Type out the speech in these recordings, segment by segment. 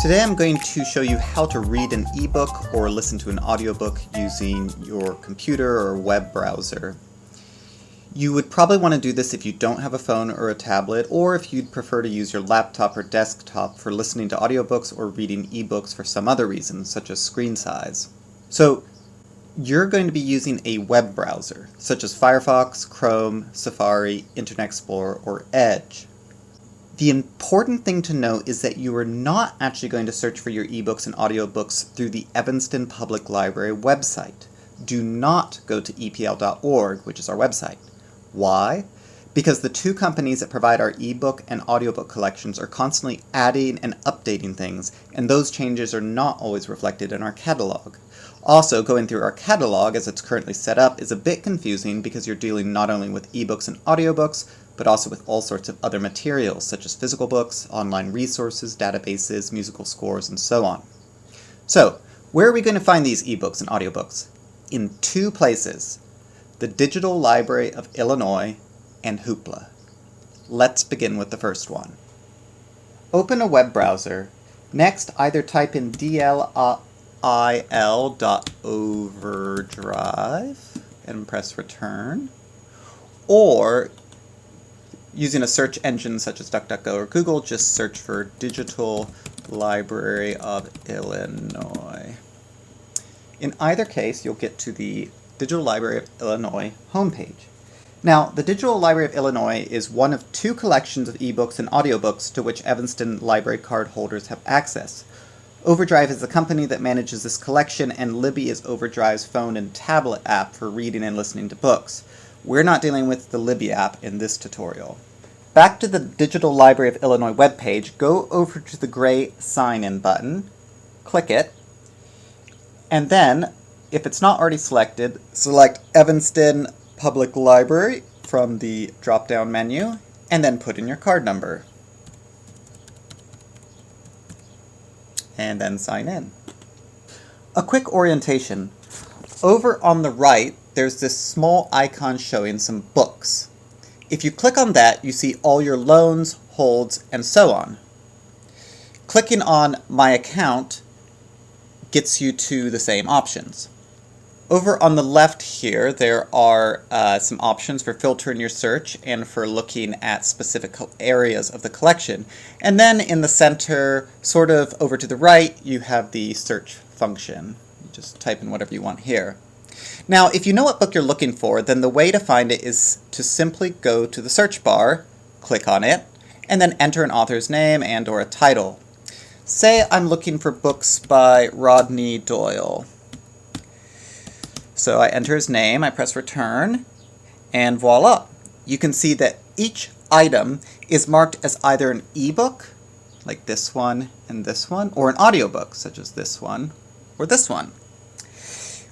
Today I'm going to show you how to read an ebook or listen to an audiobook using your computer or web browser. You would probably want to do this if you don't have a phone or a tablet, or if you'd prefer to use your laptop or desktop for listening to audiobooks or reading ebooks for some other reason, such as screen size. So you're going to be using a web browser, such as Firefox, Chrome, Safari, Internet Explorer, or Edge. The important thing to note is that you are not actually going to search for your ebooks and audiobooks through the Evanston Public Library website. Do not go to EPL.org, which is our website. Why? Because the two companies that provide our ebook and audiobook collections are constantly adding and updating things, and those changes are not always reflected in our catalog. Also, going through our catalog as it's currently set up is a bit confusing because you're dealing not only with ebooks and audiobooks, but also with all sorts of other materials, such as physical books, online resources, databases, musical scores, and so on. So, where are we going to find these ebooks and audiobooks? In two places: the Digital Library of Illinois and Hoopla. Let's begin with the first one. Open a web browser. Next, either type in dlil.overdrive and press return, or using a search engine such as DuckDuckGo or Google, just search for Digital Library of Illinois. In either case, you'll get to the Digital Library of Illinois homepage. Now, the Digital Library of Illinois is one of two collections of ebooks and audiobooks to which Evanston library card holders have access. Overdrive is the company that manages this collection, and Libby is Overdrive's phone and tablet app for reading and listening to books. We're not dealing with the Libby app in this tutorial. Back to the Digital Library of Illinois webpage, go over to the gray sign-in button, click it, and then, if it's not already selected, select Evanston Public Library from the drop-down menu, and then put in your card number. And then sign in. A quick orientation. Over on the right, there's this small icon showing some books. If you click on that, you see all your loans, holds, and so on. Clicking on My Account gets you to the same options. Over on the left here, there are some options for filtering your search and for looking at specific areas of the collection. And then in the center, sort of over to the right, you have the search function. You just type in whatever you want here. Now, if you know what book you're looking for, then the way to find it is to simply go to the search bar, click on it, and then enter an author's name and or a title. Say I'm looking for books by Rodney Doyle. So I enter his name, I press return, and voila! You can see that each item is marked as either an ebook, like this one and this one, or an audiobook, such as this one or this one.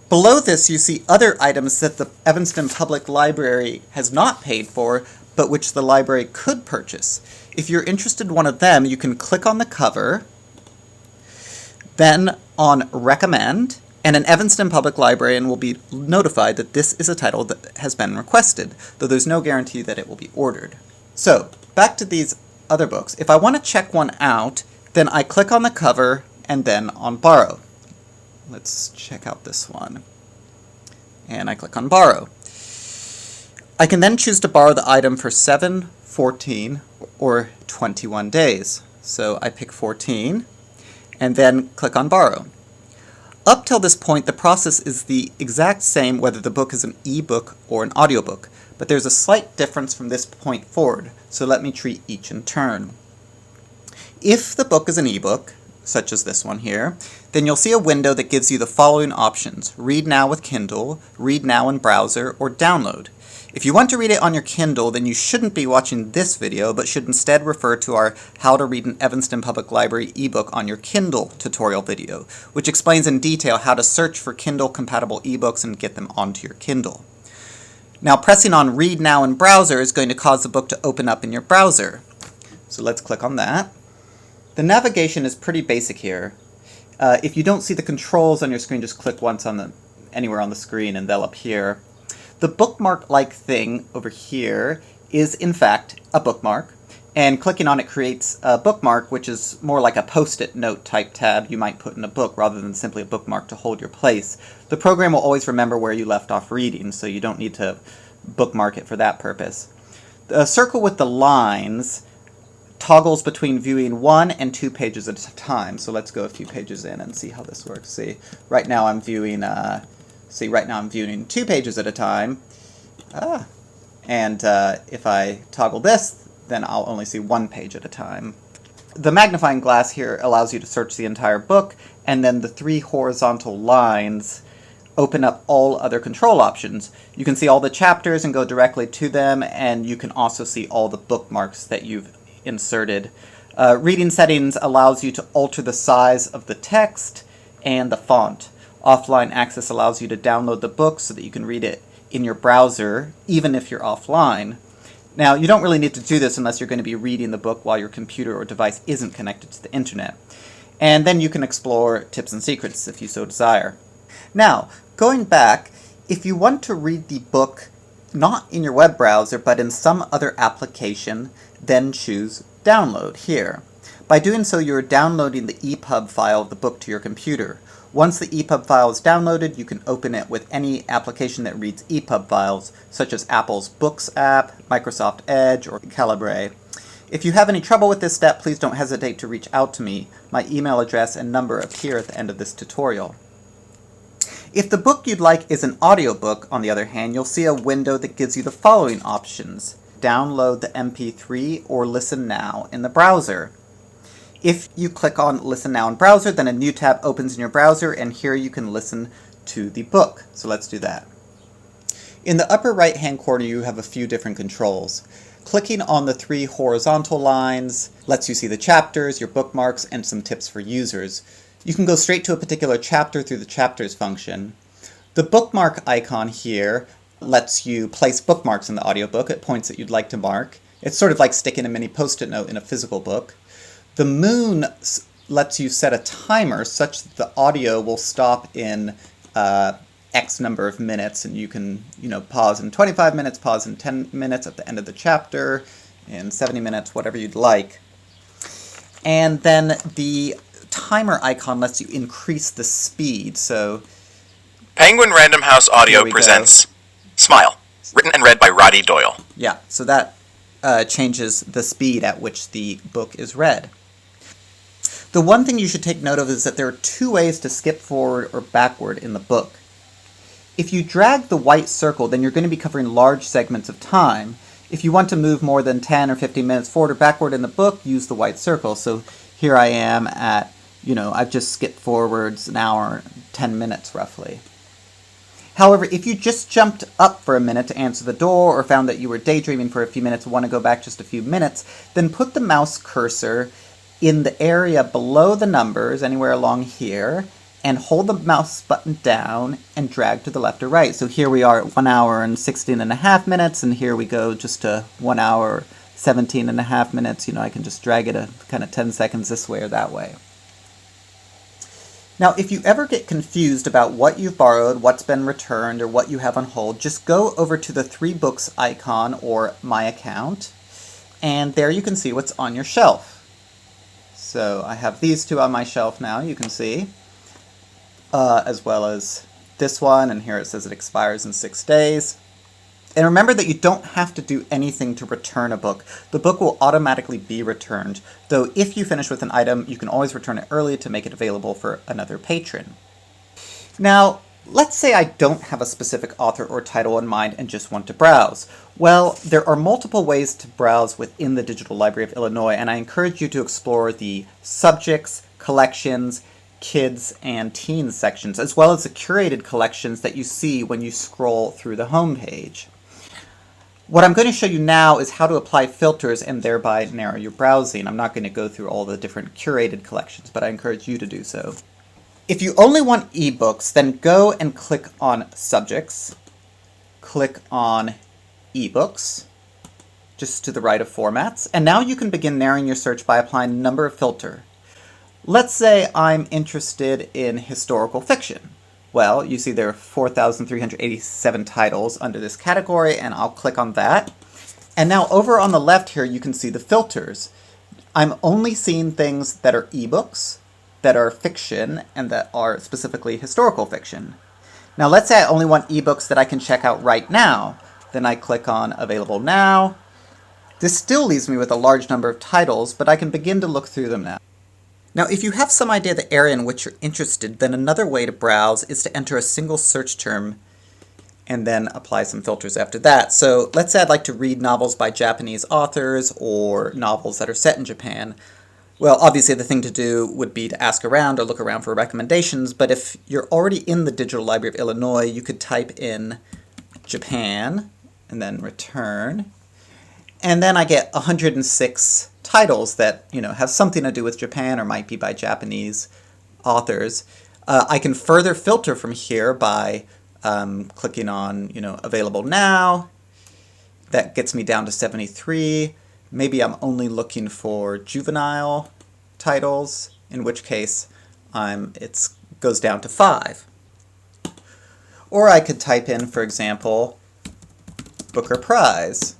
Below this, you see other items that the Evanston Public Library has not paid for, but which the library could purchase. If you're interested in one of them, you can click on the cover, then on Recommend, and an Evanston Public Librarian will be notified that this is a title that has been requested, though there's no guarantee that it will be ordered. So, back to these other books. If I want to check one out, then I click on the cover and then on Borrow. Let's check out this one. And I click on Borrow. I can then choose to borrow the item for 7, 14, or 21 days. So I pick 14, and then click on Borrow. Up till this point, the process is the exact same whether the book is an ebook or an audiobook, but there's a slight difference from this point forward, so let me treat each in turn. If the book is an ebook, such as this one here, then you'll see a window that gives you the following options: Read Now with Kindle, Read Now in Browser, or Download. If you want to read it on your Kindle, then you shouldn't be watching this video, but should instead refer to our How to Read an Evanston Public Library ebook on your Kindle tutorial video, which explains in detail how to search for Kindle-compatible ebooks and get them onto your Kindle. Now, pressing on Read Now in Browser is going to cause the book to open up in your browser. So let's click on that. The navigation is pretty basic here. If you don't see the controls on your screen, just click once on anywhere on the screen and they'll appear. The bookmark-like thing over here is, in fact, a bookmark. And clicking on it creates a bookmark, which is more like a post-it note type tab you might put in a book rather than simply a bookmark to hold your place. The program will always remember where you left off reading, so you don't need to bookmark it for that purpose. The circle with the lines toggles between viewing 1 and 2 pages at a time. So let's go a few pages in and see how this works. See, right now I'm viewing 2 pages at a time. And if I toggle this, then I'll only see 1 page at a time. The magnifying glass here allows you to search the entire book, and then the 3 horizontal lines open up all other control options. You can see all the chapters and go directly to them, and you can also see all the bookmarks that you've inserted. Reading settings allows you to alter the size of the text and the font. Offline access allows you to download the book so that you can read it in your browser, even if you're offline. Now, you don't really need to do this unless you're going to be reading the book while your computer or device isn't connected to the internet. And then you can explore tips and secrets if you so desire. Now, going back, if you want to read the book not in your web browser but in some other application, then choose Download here. By doing so, you're downloading the EPUB file of the book to your computer. Once the EPUB file is downloaded, you can open it with any application that reads EPUB files, such as Apple's Books app, Microsoft Edge, or Calibre. If you have any trouble with this step, please don't hesitate to reach out to me. My email address and number appear at the end of this tutorial. If the book you'd like is an audiobook, on the other hand, you'll see a window that gives you the following options. Download the MP3 or Listen Now in the browser. If you click on Listen Now in browser, then a new tab opens in your browser, and here you can listen to the book. So let's do that. In the upper right-hand corner, you have a few different controls. Clicking on the 3 horizontal lines lets you see the chapters, your bookmarks, and some tips for users. You can go straight to a particular chapter through the Chapters function. The bookmark icon here lets you place bookmarks in the audiobook at points that you'd like to mark. It's sort of like sticking a mini post-it note in a physical book. The moon lets you set a timer such that the audio will stop in X number of minutes, and you can, pause in 25 minutes, pause in 10 minutes at the end of the chapter, in 70 minutes, whatever you'd like. And then the timer icon lets you increase the speed, so Penguin Random House Audio presents Smile, written and read by Roddy Doyle. Yeah, so that changes the speed at which the book is read. The one thing you should take note of is that there are 2 ways to skip forward or backward in the book. If you drag the white circle, then you're going to be covering large segments of time. If you want to move more than 10 or 15 minutes forward or backward in the book, use the white circle. So here I am at, I've just skipped forwards an hour, 10 minutes roughly. However, if you just jumped up for a minute to answer the door or found that you were daydreaming for a few minutes and want to go back just a few minutes, then put the mouse cursor in the area below the numbers, anywhere along here, and hold the mouse button down and drag to the left or right. So here we are at 1 hour and 16 and a half minutes, and here we go just to 1 hour, 17 and a half minutes. I can just drag it a kind of 10 seconds this way or that way. Now, if you ever get confused about what you've borrowed, what's been returned, or what you have on hold, just go over to the 3 books icon or My Account, and there you can see what's on your shelf. So I have these 2 on my shelf now, you can see, as well as this one, and here it says it expires in 6 days. And remember that you don't have to do anything to return a book. The book will automatically be returned, though if you finish with an item, you can always return it early to make it available for another patron. Now, let's say I don't have a specific author or title in mind and just want to browse. Well, there are multiple ways to browse within the Digital Library of Illinois, and I encourage you to explore the subjects, collections, kids, and teens sections, as well as the curated collections that you see when you scroll through the homepage. What I'm going to show you now is how to apply filters and thereby narrow your browsing. I'm not going to go through all the different curated collections, but I encourage you to do so. If you only want ebooks, then go and click on Subjects, click on Ebooks, just to the right of Formats, and now you can begin narrowing your search by applying a number of filters. Let's say I'm interested in historical fiction. Well, you see there are 4,387 titles under this category, and I'll click on that. And now over on the left here, you can see the filters. I'm only seeing things that are ebooks, that are fiction, and that are specifically historical fiction. Now let's say I only want ebooks that I can check out right now. Then I click on Available Now. This still leaves me with a large number of titles, but I can begin to look through them now. Now, if you have some idea of the area in which you're interested, then another way to browse is to enter a single search term and then apply some filters after that. So let's say I'd like to read novels by Japanese authors or novels that are set in Japan. Well, obviously the thing to do would be to ask around or look around for recommendations, but if you're already in the Digital Library of Illinois, you could type in Japan and then return. And then I get 106 titles that, have something to do with Japan or might be by Japanese authors. I can further filter from here by clicking on, Available Now. That gets me down to 73. Maybe I'm only looking for juvenile titles, in which case it goes down to 5. Or I could type in, for example, Booker Prize,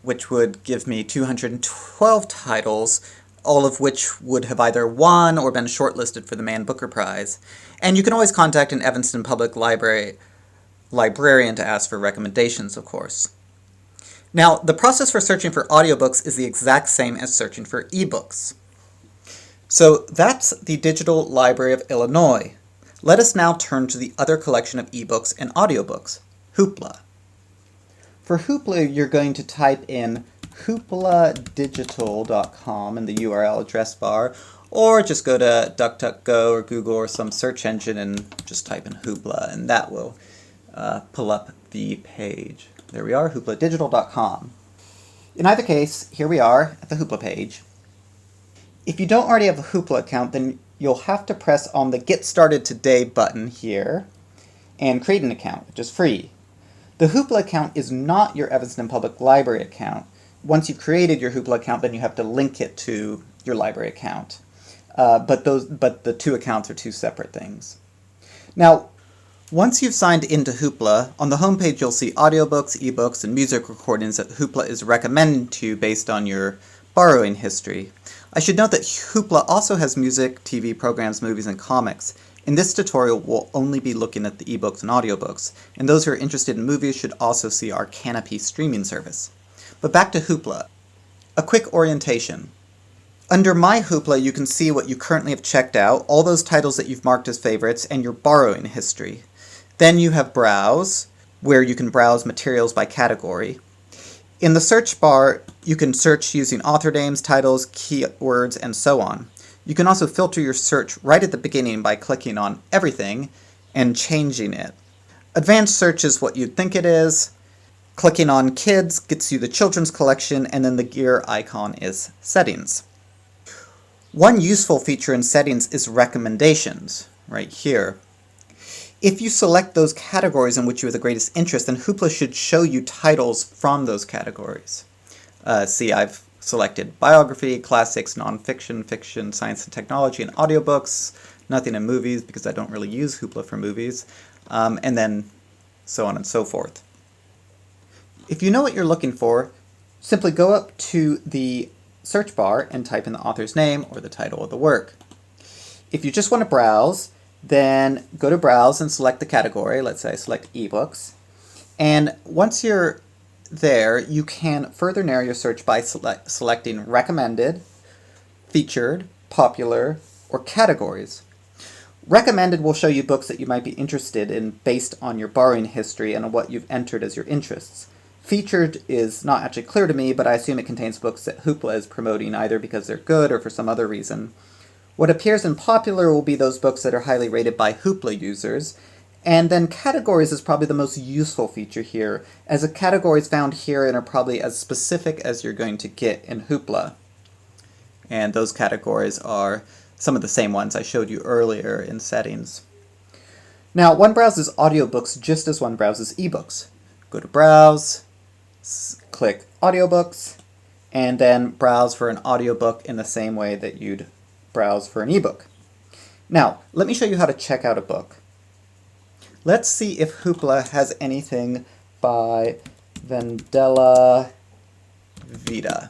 which would give me 212 titles, all of which would have either won or been shortlisted for the Man Booker Prize. And you can always contact an Evanston Public Library librarian to ask for recommendations, of course. Now, the process for searching for audiobooks is the exact same as searching for ebooks. So that's the Digital Library of Illinois. Let us now turn to the other collection of ebooks and audiobooks, Hoopla. For Hoopla, you're going to type in hoopladigital.com in the URL address bar, or just go to DuckDuckGo or Google or some search engine and just type in Hoopla, and that will pull up the page. There we are, hoopladigital.com. In either case, here we are at the Hoopla page. If you don't already have a Hoopla account, then you'll have to press on the Get Started Today button here and create an account, which is free. The Hoopla account is not your Evanston Public Library account. Once you've created your Hoopla account, then you have to link it to your library account. But the two accounts are two separate things. Now, once you've signed into Hoopla, on the homepage you'll see audiobooks, ebooks, and music recordings that Hoopla is recommending to you based on your borrowing history. I should note that Hoopla also has music, TV programs, movies, and comics. In this tutorial, we'll only be looking at the ebooks and audiobooks, and those who are interested in movies should also see our Canopy streaming service. But back to Hoopla. A quick orientation. Under My Hoopla, you can see what you currently have checked out, all those titles that you've marked as favorites, and your borrowing history. Then you have Browse, where you can browse materials by category. In the search bar, you can search using author names, titles, keywords, and so on. You can also filter your search right at the beginning by clicking on Everything and changing it. Advanced search is what you'd think it is. Clicking on Kids gets you the children's collection, and then the gear icon is Settings. One useful feature in Settings is Recommendations, right here. If you select those categories in which you have the greatest interest, then Hoopla should show you titles from those categories. See, I've selected biography, classics, nonfiction, fiction, science and technology, and audiobooks, nothing in movies because I don't really use Hoopla for movies, and then so on and so forth. If you know what you're looking for, simply go up to the search bar and type in the author's name or the title of the work. If you just want to browse, then go to Browse and select the category. Let's say I select ebooks. And once you're there, you can further narrow your search by selecting Recommended, Featured, Popular, or Categories. Recommended will show you books that you might be interested in based on your borrowing history and what you've entered as your interests. Featured is not actually clear to me, but I assume it contains books that Hoopla is promoting either because they're good or for some other reason. What appears in Popular will be those books that are highly rated by Hoopla users, and then Categories is probably the most useful feature here, as the categories found here and are probably as specific as you're going to get in Hoopla. And those categories are some of the same ones I showed you earlier in Settings. Now, one browses audiobooks just as one browses ebooks. Go to Browse, click Audiobooks, and then browse for an audiobook in the same way that you'd browse for an ebook. Now, let me show you how to check out a book. Let's see if Hoopla has anything by Vendela Vita.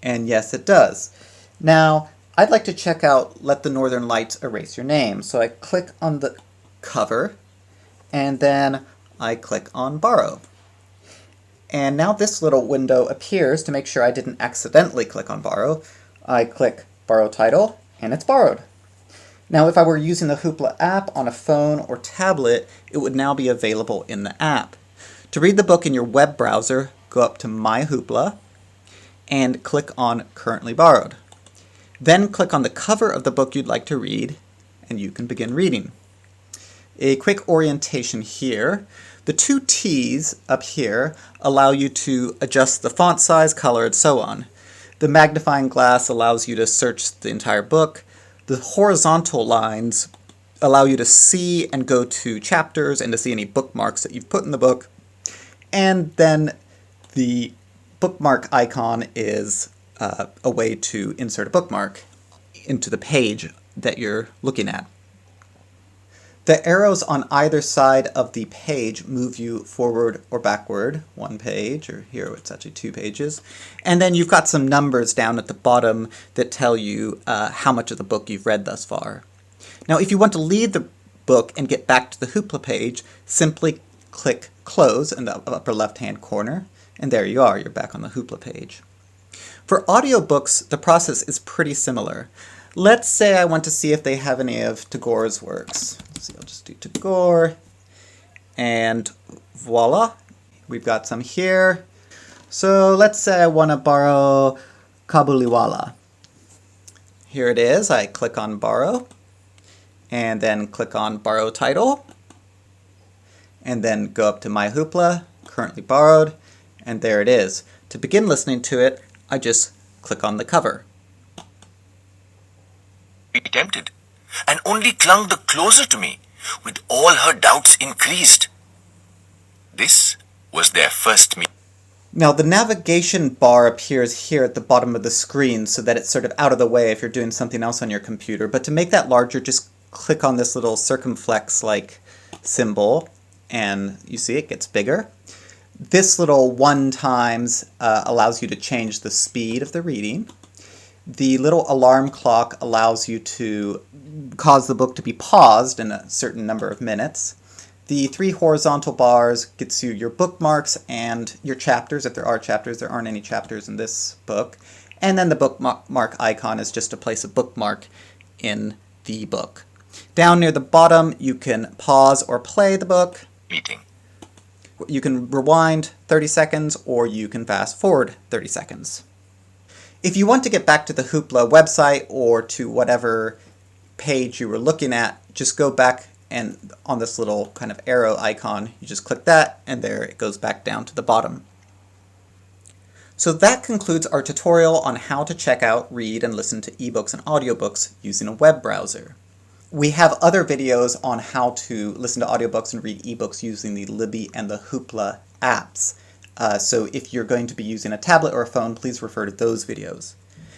And yes, it does. Now, I'd like to check out Let the Northern Lights Erase Your Name. So I click on the cover, and then I click on Borrow. And now this little window appears to make sure I didn't accidentally click on Borrow. I click Borrow Title, and it's borrowed. Now, if I were using the Hoopla app on a phone or tablet, it would now be available in the app. To read the book in your web browser, go up to My Hoopla and click on Currently Borrowed. Then click on the cover of the book you'd like to read, and you can begin reading. A quick orientation here. The two T's up here allow you to adjust the font size, color, and so on. The magnifying glass allows you to search the entire book. The horizontal lines allow you to see and go to chapters and to see any bookmarks that you've put in the book. And then the bookmark icon is a way to insert a bookmark into the page that you're looking at. The arrows on either side of the page move you forward or backward, one page, or here it's actually 2 pages. And then you've got some numbers down at the bottom that tell you how much of the book you've read thus far. Now, if you want to leave the book and get back to the Hoopla page, simply click Close in the upper left-hand corner, and there you are, you're back on the Hoopla page. For audiobooks, the process is pretty similar. Let's say I want to see if they have any of Tagore's works. Let's see, I'll just do Tagore, and voila, we've got some here. So let's say I want to borrow Kabuliwala. Here it is. I click on Borrow, and then click on Borrow Title, and then go up to My Hoopla, Currently Borrowed, and there it is. To begin listening to it, I just click on the cover. Tempted, and only clung the closer to me, with all her doubts increased. This was their first meeting. Now the navigation bar appears here at the bottom of the screen so that it's sort of out of the way if you're doing something else on your computer, but to make that larger, just click on this little circumflex-like symbol, and you see it gets bigger. This little 1 times allows you to change the speed of the reading. The little alarm clock allows you to cause the book to be paused in a certain number of minutes. The 3 horizontal bars gets you your bookmarks and your chapters, if there are chapters. There aren't any chapters in this book. And then the bookmark icon is just to place a bookmark in the book. Down near the bottom, you can pause or play the book. Meeting. You can rewind 30 seconds, or you can fast forward 30 seconds. If you want to get back to the Hoopla website or to whatever page you were looking at, just go back and on this little kind of arrow icon, you just click that, and there it goes back down to the bottom. So that concludes our tutorial on how to check out, read, and listen to ebooks and audiobooks using a web browser. We have other videos on how to listen to audiobooks and read ebooks using the Libby and the Hoopla apps. So if you're going to be using a tablet or a phone, please refer to those videos.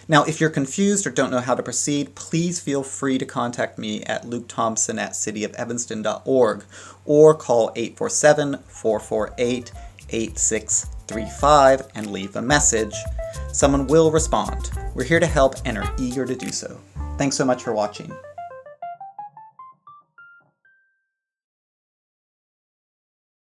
Now, if you're confused or don't know how to proceed, please feel free to contact me at lukethompson@cityoфevanston.org or call 847-448-8635 and leave a message. Someone will respond. We're here to help and are eager to do so. Thanks so much for watching.